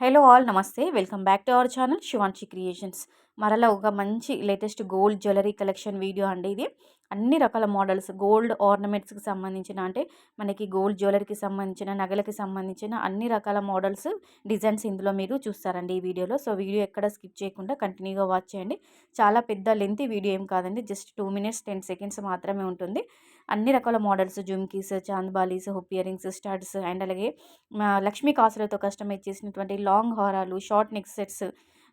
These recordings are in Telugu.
హలో ఆల్ నమస్తే. Welcome back to our channel Shivanshi creations. మరలా ఒక మంచి latest gold jewellery collection video అండి ఇది. అన్ని రకాల మోడల్స్ గోల్డ్ ఆర్నమెంట్స్‌కి సంబంధించిన అంటే మనకి గోల్డ్ జ్యువెలరీకి సంబంధించిన, నగలకి సంబంధించిన అన్ని రకాల మోడల్స్, డిజైన్స్ ఇందులో మీరు చూస్తారండి ఈ వీడియోలో. సో వీడియో ఎక్కడ స్కిప్ చేయకుండా కంటిన్యూగా వాచ్ చేయండి. చాలా పెద్ద లెంతీ వీడియో ఏం కాదండి. జస్ట్ 2 మినిట్స్ 10 సెకండ్స్ మాత్రమే ఉంటుంది. అన్ని రకాల models jhumkis, Chand బాలీస్, hook earrings, studs and అలాగే లక్ష్మీ కాసులతో కస్టమైజ్ చేసినటువంటి లాంగ్ హారాలు, షార్ట్ నెక్ సెట్స్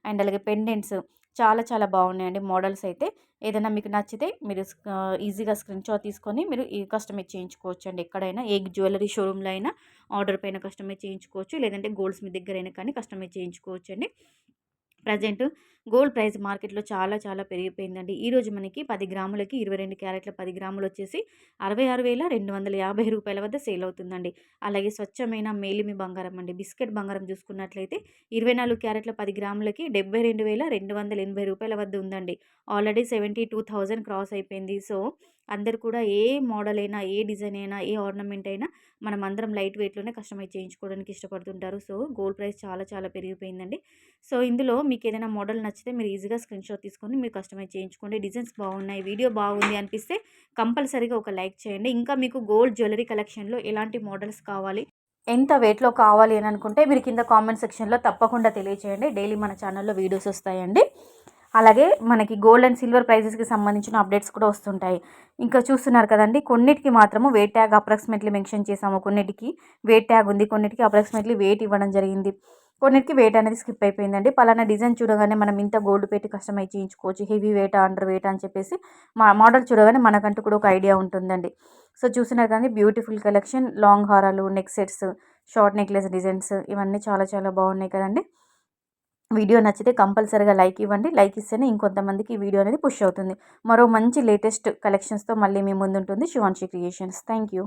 అండ్ అలాగే పెండెంట్స్ చాలా చాలా బాగున్నాయండి మోడల్స్ అయితే. ఏదైనా మీకు నచ్చితే మీరు ఈజీగా స్క్రీన్ షాట్ తీసుకొని మీరు ఈ కస్టమైజ్ చేయించుకోవచ్చు అండి. ఎక్కడైనా ఏ జ్యువెలరీ షోరూమ్లో అయినా ఆర్డర్ పైన కస్టమైజ్ చేయించుకోవచ్చు, లేదంటే గోల్డ్ స్మిత్ దగ్గర అయినా కానీ కస్టమైజ్ చేయించుకోవచ్చు అండి. ప్రజెంట్ గోల్డ్ ప్రైస్ మార్కెట్‌లో చాలా చాలా పెరిగిపోయిందండి. ఈరోజు మనకి 10 గ్రాములకి 22 క్యారెట్ల 10 గ్రాములు వచ్చేసి రూ. 66,250 వద్ద సేల్ అవుతుందండి. అలాగే స్వచ్ఛమైన మేలిమి బంగారం అండి. బిస్కెట్ బంగారం చూసుకున్నట్లయితే 24 క్యారెట్ల 10 గ్రాములకి రూ. 72,280 వద్ద ఉందండి. ఆల్రెడీ 72,000 క్రాస్ అయిపోయింది. సో అందరూ కూడా ఏ మోడల్ అయినా, ఏ డిజైన్ అయినా, ఏ ఆర్నమెంట్ అయినా మనం అందరం లైట్ వెయిట్‌లోనే కస్టమైజ్ చేయించుకోవడానికి ఇష్టపడుతుంటారు. సో గోల్డ్ ప్రైస్ చాలా చాలా పెరిగిపోయిందండి. సో ఇందులో మీకు ఏదైనా మోడల్ నచ్చితే మీరు ఈజీగా స్క్రీన్ షాట్ తీసుకొని మీరు కస్టమైజ్ చేయించుకోండి. డిజైన్స్ బాగున్నాయి, వీడియో బాగుంది అనిపిస్తే కంపల్సరీగా ఒక లైక్ చేయండి. ఇంకా మీకు గోల్డ్ జ్యువెలరీ కలెక్షన్‌లో ఎలాంటి మోడల్స్ కావాలి, ఎంత వెయిట్‌లో కావాలి అని అనుకుంటే మీరు కింద కామెంట్ సెక్షన్‌లో తప్పకుండా తెలియచేయండి. డైలీ మన ఛానల్‌లో వీడియోస్ వస్తాయండి. అలాగే మనకి గోల్డ్ అండ్ సిల్వర్ ప్రైజెస్‌కి సంబంధించిన అప్డేట్స్ కూడా వస్తుంటాయి. ఇంకా చూస్తున్నారు కదండీ, కొన్నిటికి మాత్రము వెయిట్ ట్యాగ్ అప్రాక్సిమేట్‌లీ మెన్షన్ చేసాము. కొన్నిటికి వెయిట్ ట్యాగ్ ఉంది, కొన్నిటికి అప్రాక్సిమేట్‌లీ వెయిట్ ఇవ్వడం జరిగింది. కొన్నిటికి వెయిట్ అనేది స్కిప్ అయిపోయిందండి. పలానా డిజైన్ చూడగానే మనం ఇంత గోల్డ్ పెట్టి కస్టమైజ్ చేయించుకోవచ్చు, హెవీ వెయిటా, అండర్ వెయిటా అని చెప్పేసి మోడల్ చూడగానే మనకంటూ కూడా ఒక ఐడియా ఉంటుందండి. సో చూస్తున్నారు కానీ బ్యూటిఫుల్ కలెక్షన్, లాంగ్ హారాలు, neck sets, short necklace designs ఇవన్నీ చాలా చాలా బాగున్నాయి కదండి. వీడియో నచ్చితే కంపల్సరీగా లైక్ ఇవ్వండి. లైక్ ఇస్తేనే ఇంకొంతమందికి ఈ వీడియో అనేది పుష్ అవుతుంది. మరో మంచి లేటెస్ట్ కలెక్షన్స్తో మళ్ళీ మీ ముందుంటుంది శివాన్షి క్రియేషన్స్. Thank you.